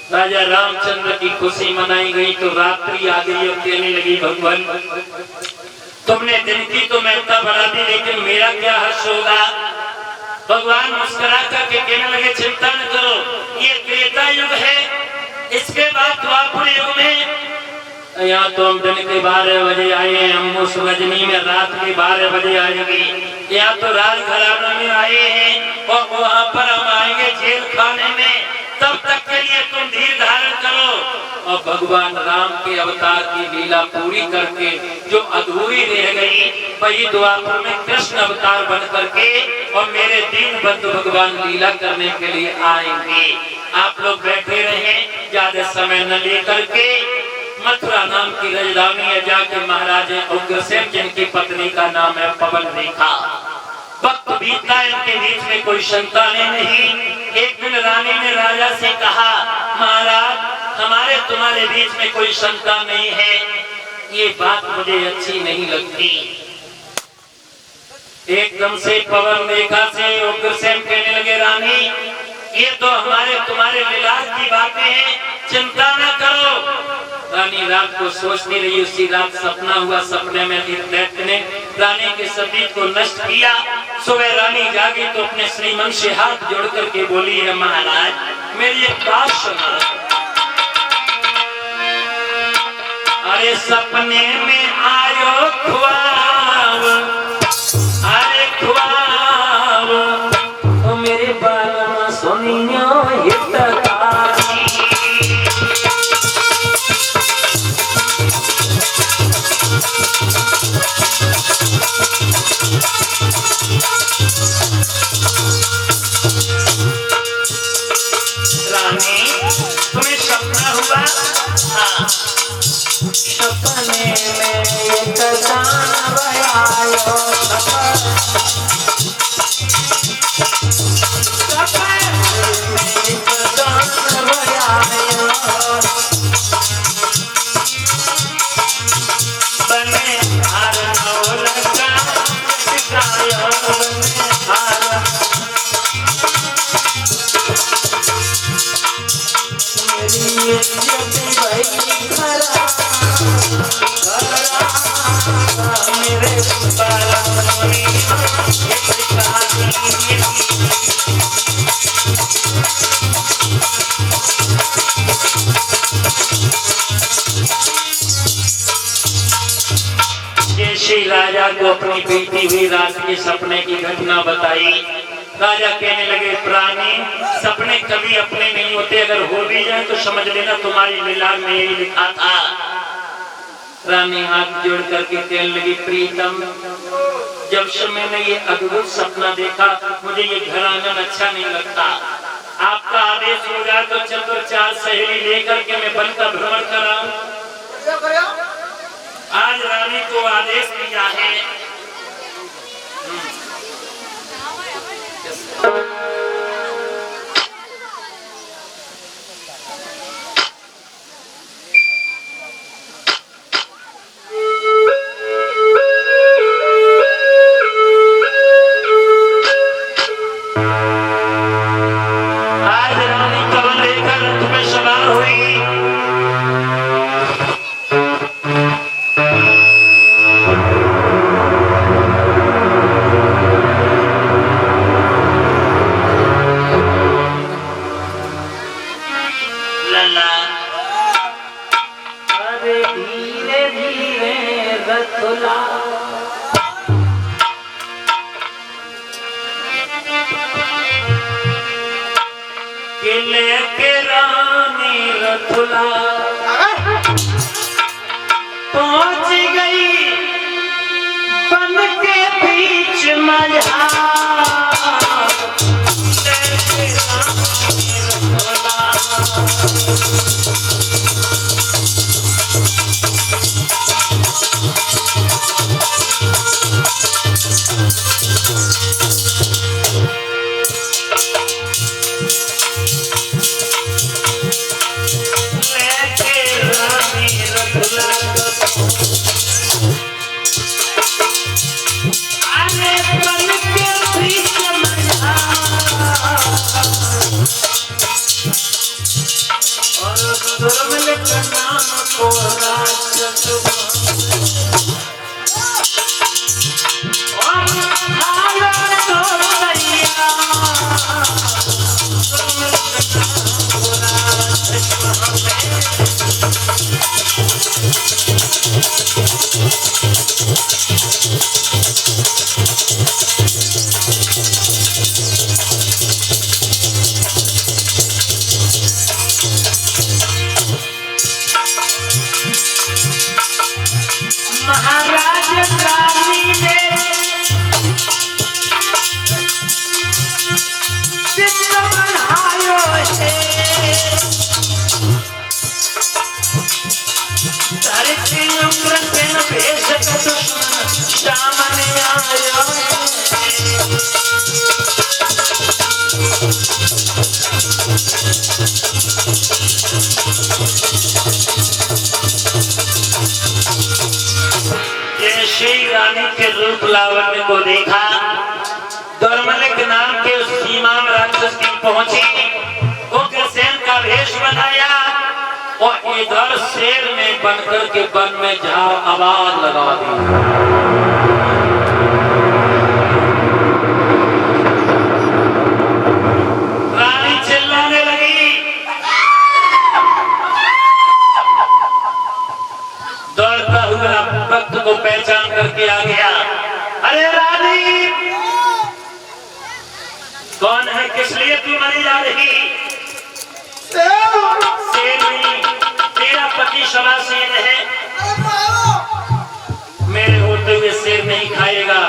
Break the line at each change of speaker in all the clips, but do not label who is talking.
राजा रामचंद्र की खुशी मनाई गई तो रात्रि आ गई और कहने लगी भगवान तुमने दिन की तो महत्ता बढ़ा दी लेकिन मेरा क्या हर्ष होगा। भगवान मुस्कुरा करके कहने लगे चिंता न करो, ये त्रेता युग है, इसके बाद द्वापर युग में यहाँ तो हम दिन के 12 बजे आए हैं, हम उस रजनी में रात के 12 बजे आएंगे। यहाँ तो राज घराना में आए हैं और वहाँ पर हम आएंगे जेल खाने में, तब तक के लिए तुम धीर धारण करो। और भगवान राम के अवतार की लीला पूरी करके जो अधूरी रह गई वही द्वापर में कृष्ण अवतार बन करके और मेरे दीन बंधु भगवान लीला करने के लिए आएंगे। आप लोग बैठे रहे, ज्यादा समय न लेकर के मथुरा नाम की राजधानी है, जाके महाराज उग्रसेन जिनकी पत्नी का नाम है पवन रेखा। वक्त बीतता इनके बीच में कोई संतानें नहीं। एक दिन रानी ने राजा से कहा महाराज हमारे तुम्हारे बीच में कोई संतान नहीं है, ये बात मुझे अच्छी नहीं लगती। एकदम से पवन रेखा से उग्रसेन कहने लगे रानी ये तो हमारे तुम्हारे विलास की बातें हैं, चिंता न करो। रानी रात को सोचती रही, उसी रात सपना हुआ, सपने में एक दैत्य ने रानी के सतीज को नष्ट किया। सुबह रानी जागी तो अपने श्रीमन से हाथ जोड़ करके बोली है महाराज मेरी एक बात सुनो। अरे सपने में आयो ख्वाब, अरे ख्वाब तो मेरे बाल में सुनियो तुम्हें सपना हुआ? हाँ। सपने में एक दानव आयो, सपने में एक दानव आयो, बने हर ढोलक का सिखायो, जैसे राजा को अपनी बीती हुई रात के सपने की घटना बताई, राजा कहने लगे प्राणी सपने कभी अपने नहीं होते, अगर हो भी जाए तो समझ लेना तुम्हारी लीला में यही लिखा था। रानी हाथ जोड़ करके कहने लगी प्रीतम जब से मैंने ये अद्भुत सपना देखा मुझे ये घर आंगन अच्छा नहीं लगता। आपका आदेश हो जाए तो चलो 4 सहेली लेकर के मैं वन का भ्रमण कराऊं। आज रानी को आदेश दिया है। आज रानी पवन लेकर रथ में सवार हुई। के रानी रथुला पहुंच गई बन के बीच मजा। अरे बन के बीच दुर्मिल का नाम को राक्षस महाराज रानी ने चित्र बनायो है धरती उम्र के न भेष का दुश्मन सामने आयो श्री रानी के रूप लावण्य को देखा दुर्मलिक नाम के उस सीमा में राक्षस की पहुंची उग्रसेन का वेश बनाया और इधर शेर में बनकर के वन में जा आवाज लगा दी। रानी चिल्लाने लगी, दौड़ता हुआ भक्त को पहचान करके आ गया। अरे रानी कौन है, किस लिए तू मरी जा रही? शेर नहीं, तेरा पति शवासीन है, मेरे होते हुए शेर नहीं खाएगा।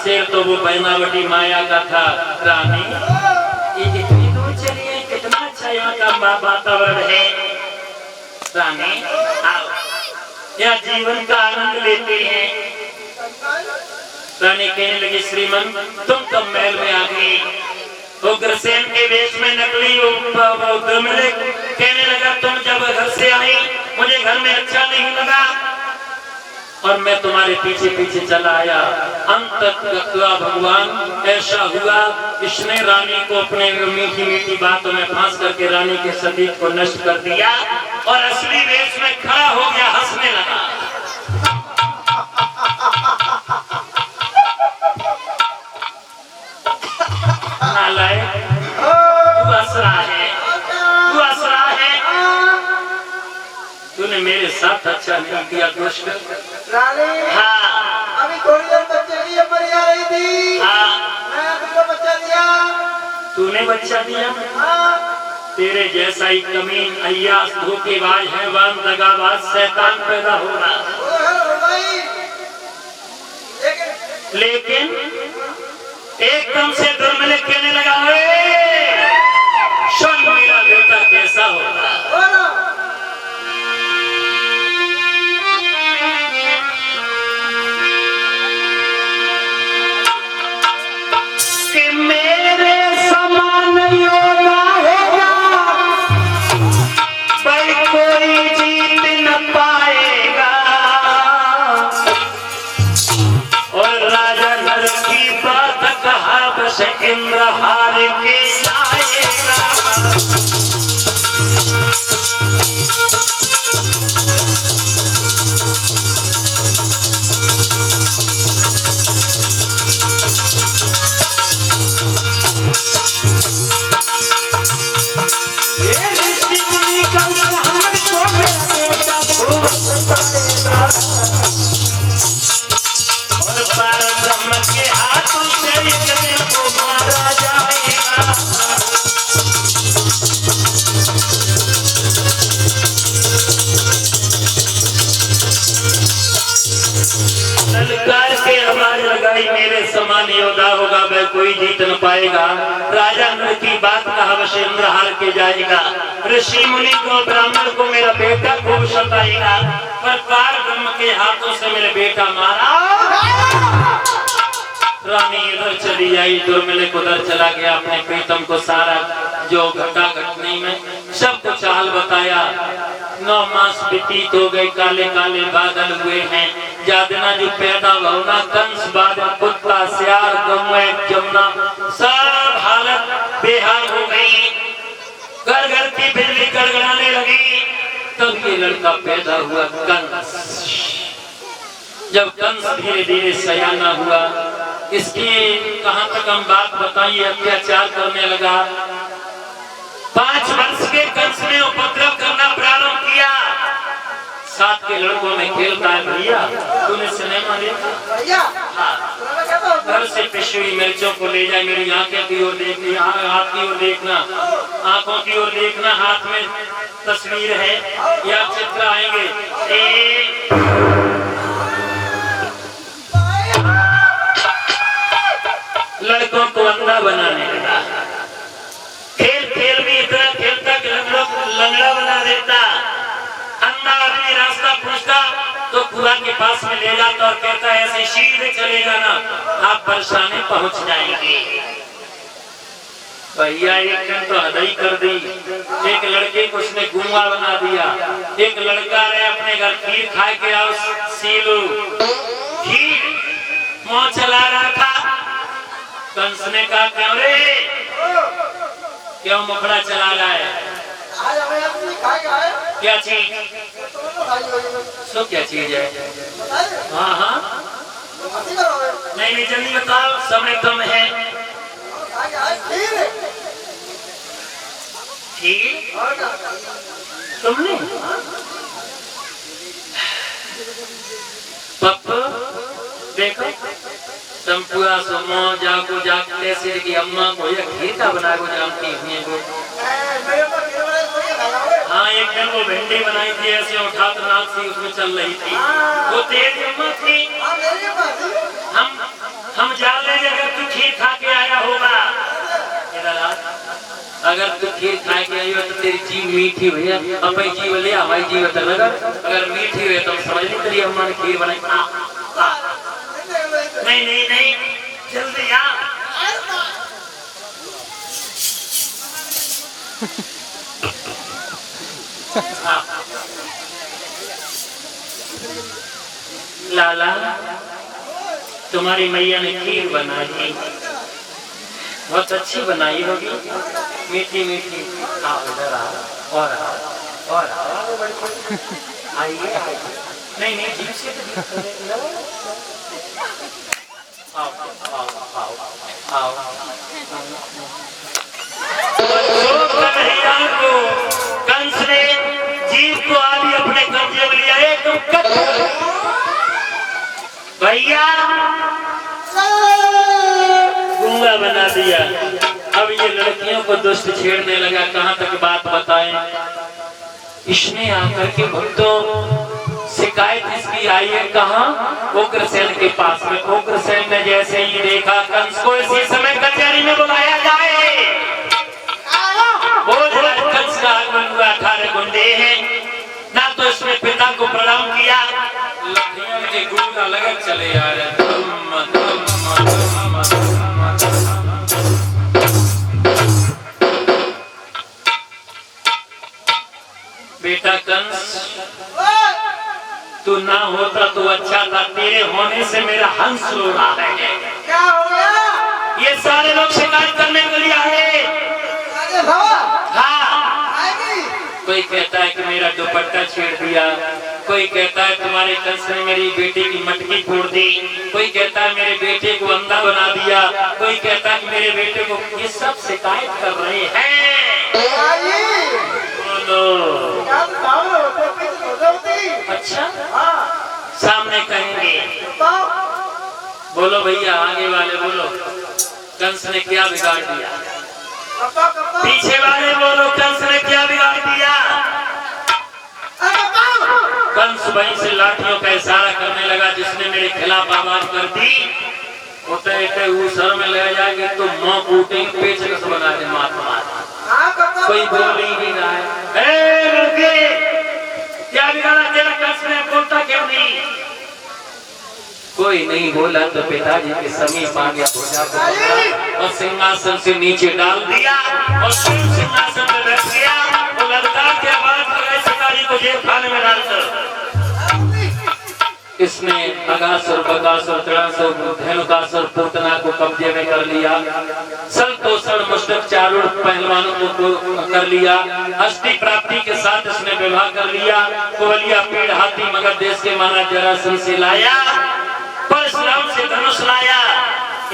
शेर तो वो बैनावटी माया का था। रानी ये इतनी दूर चलिए, कितना अच्छा यहाँ का वातावरण है। रानी आओ, यहाँ जीवन का आनंद लेते हैं। रानी कहने लगी, श्रीमन तुम कब महल में आ गई? उग्रसेन के वेश में नकली दुर्मिल कहने लगा, तुम जब घर से आई मुझे घर में अच्छा नहीं लगा और मैं तुम्हारे पीछे पीछे चला आया। अंततः भगवान ऐसा हुआ, इसने रानी को अपने मीठी मीठी बातों में फांस करके रानी के सतीज को नष्ट कर दिया और असली वेश में खड़ा हो गया, हंसने लगा। तू हंस रहा है, तू हंस रहा है, तूने मेरे साथ अच्छा नहीं किया दुष्ट। हाँ
अभी थोड़ी देर बच्चे की परी आ रही थी।
हाँ
मैं तुमको बच्चा दिया।
तूने बच्चा दिया?
हाँ।
तेरे जैसा ही कमीन अय्यास धोखेबाज है, वाम दगाबाज शैतान पैदा होगा। लेकिन एकदम से दुर्मिल कहने लगा, सुन मेरा बेटा कैसा होगा। कि मेरे समान योद्धा होगा भाई, कोई जीत न पाएगा। और राजा नर की बात कहा, बस इंद्र हार के आएगा। और परब्रह्म के हाथों से एक दिन को मारा जाएगा। ललकार के आवाज लगाई, मेरे समान योद्धा होगा वह कोई जीत न पाएगा। राजा नर की बात कहा, वश इंद्र हार के जाएगा। ऋषि मुनि को ब्राह्मण को मेरा बेटा खूब सताएगा, पर परब्रह्म के हाथों से मेरा बेटा मारा। रानी इधर चली आई, दुर्मिल उधर चला गया, अपने प्रीतम को सारा जो घटा घटनी में सब कुछ हाल बताया। 9 मास व्यतीत हो गए, काले काले बादल हुए हैं। जादना जो पैदा होना, कंस बादल, कुत्ता, सियार, गौएं, जमुना, सब हालत बेहाल हो गई। घर घर की बिजली गड़गड़ाने लगी। तब ये लड़का पैदा हुआ कंस। जब कंस धीरे धीरे सयाना हुआ, इसकी कहां तक हम बात बताइए, अत्याचार करने लगा। 5 वर्ष के कंस ने उपद्रव करना प्रारंभ किया। साथ के लड़कों में खेलता है, भैया तूने सिनेमा देखा?
भैया
घर से पिसी हुई मिर्चों को ले जाए, मेरी आंखें की ओर देखनी, हाथ की ओर देखना, आंखों की ओर देखना, हाथ में तस्वीर है या चित्र आएंगे। लड़कों को अंधा बनाने लगा। खेल खेल भी इतना खेलता कि लंगड़ा बना देता। अंधा आदमी रास्ता पूछता तो कुआं के पास में ले जाता और कहता ऐसे सीधे चले जाना, आप बरसाने पहुंच जाएंगे। भैया एक दिन तो हद ही कर दी। एक लड़के को उसने गूंगा बना दिया। एक लड़का ने अपने घर खीर खा के आओ, सीलू खीर मुंह चला रहा था। कंस ने कहा क्यों रे, क्यों मुखड़ा चला रहा है?
आज हमें अपनी खाए खाए
क्या चीज? सो क्या चीज है? हाँ हाँ नहीं नहीं जल्दी बताओ, समय कम है। खीर तुमने? पप्पू देखो तुम पूरा सुनो जाको जागते सिर की अम्मा को ये खीर का बना को जानती हुई को। हाँ एक दिन वो भिंडी बनाई थी, ऐसे उठा तो नाक से उसमें चल रही थी, वो तेज अम्मा थी। हम जान ले अगर तू खीर खा के आया होगा, अगर तू खीर खा के आई हो तो तेरी जीव मीठी हुई है, अपनी जीव ले हमारी जीव अलग। अगर मीठी हुई तो समझ नहीं तेरी अम्मा ने खीर बनाई। नहीं नहीं नहीं जल्दी आ। लाला तुम्हारी मैया ने खीर बनाई, बहुत अच्छी बनाई होगी, मीठी मीठी। आओ इधर आओ और आओ और आओ, आइए। नहीं नहीं जीप से आओ आओ आओ आओ। कंस ने जीव को आदि अपने कब्जे में लिया। भैया गूंगा बना दिया। अब ये लड़कियों को दुष्ट छेड़ने लगा। कहां तक बात बताएं, इसने आकर के भक्तों शिकायत इसकी आई है कहां? उग्रसेन के पास में। उग्रसेन ने जैसे ही देखा कंस को इसी समय कचहरी में बुलाया जाए, कंस का आगमन हुआ। 18 गुंडे हैं ना, तो इसने पिता को प्रणाम किया। लड़कियों के गूंगा लगे चले आ रहे। बेटा कंस तू ना होता तो अच्छा था, तेरे होने से मेरा हंस रो रहा है।
क्या हो गया?
ये सारे लोग शिकायत करने के लिए आए। हाँ कोई कहता है कि मेरा दुपट्टा छेड़ दिया, कोई कहता है तुम्हारे कंस ने मेरी बेटी की मटकी फोड़ दी, कोई कहता है मेरे बेटे को अंधा बना दिया, कोई कहता है कि मेरे बेटे को। ये सब शिकायत कर रहे हैं। बोलो अच्छा सामने कहेंगे। बोलो भैया आगे वाले बोलो, कंस ने क्या बिगाड़ दिया? पीछे वाले बोलो, कंस ने क्या बिगाड़ दिया? कंस वहीं से लाठियों का इशारा करने लगा। जिसने मेरे खिलाफ आवाज कर दी उठे सर में ले जाएंगे तो मां कूटे पेचकस बना दे मार। कोई बोल ही नहीं रहा है। क्या बिगाड़ा तेरा कंस ने? बोलता क्यों नहीं? कोई नहीं बोला तो पिताजी के समीप आ गया और सिंहासन से नीचे डाल दिया और सिंहासन में बैठ गया। वो लड़का के आवाज लगाई, पिताजी को जेल खाने में डाल दो। किसने अगासुर, बकासुर, तृणासुर, धेनुकासुर, पूतना को कब्जे में कर लिया। सल तोषण मुष्टक चारूढ़ पहलवानों को कर लिया। अष्टि प्राप्ति के साथ इसने विवाह कर लिया। कुवलिया पीड़ हाथी मगध देश के महाराज जरासंध से लाया, परशुराम से धनुष लाया।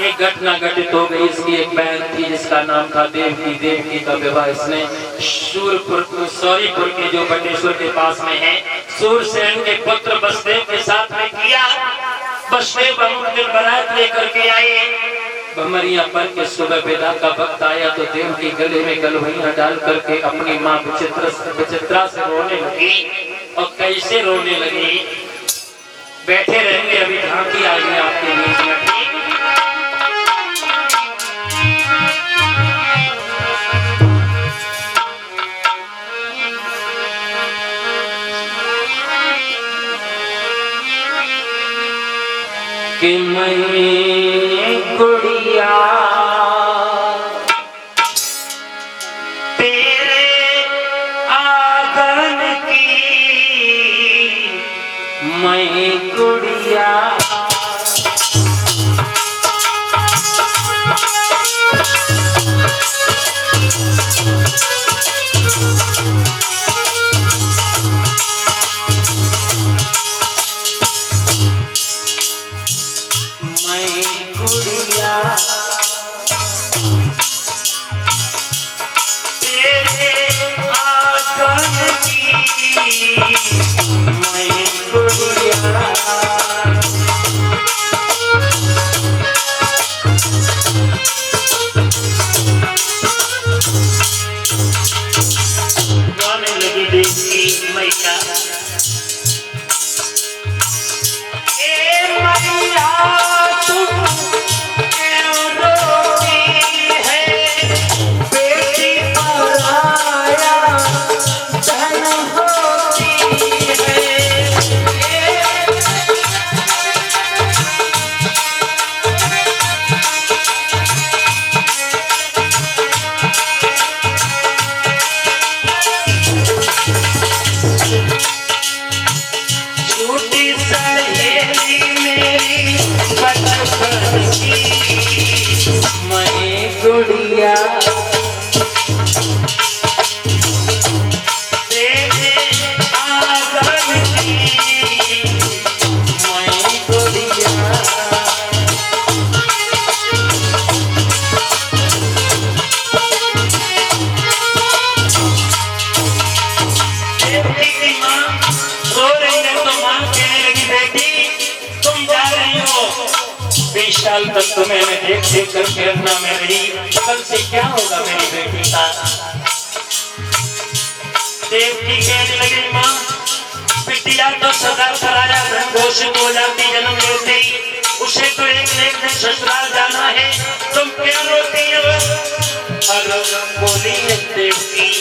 एक घटना घटित हो गई। इसकी एक बहन थी जिसका नाम था देवकी। देवकी का विवाह इसने सौरीपुर के जो बटेश्वर के पास में है सूरसेन के पुत्र वसुदेव के साथ में किया। वसुदेव बहुत दिन बारात लेकर के आए। भमरिया पर के सुबह विदा का वक्त आया तो देवकी गले में गलवैया डाल करके अपनी माँ विचित्रा से रोने लगी। और कैसे रोने लगी, बैठे रहेंगे, अभी झांकी आ गई आपके बीच में। कि मैं गुड़िया तेरे आंगन की, मैं गुड़िया साल तक तुम्हें मैं देख देख कर प्रेरणा में रही, कल से क्या होगा मेरी बेटी का। देवकी कहने लगी, माँ बिटिया तो सदा सराया घोषित हो जाती जन्म लेते ही, उसे तो एक न एक दिन ससुराल जाना है, तुम क्या रोती हो। और बोली देवकी,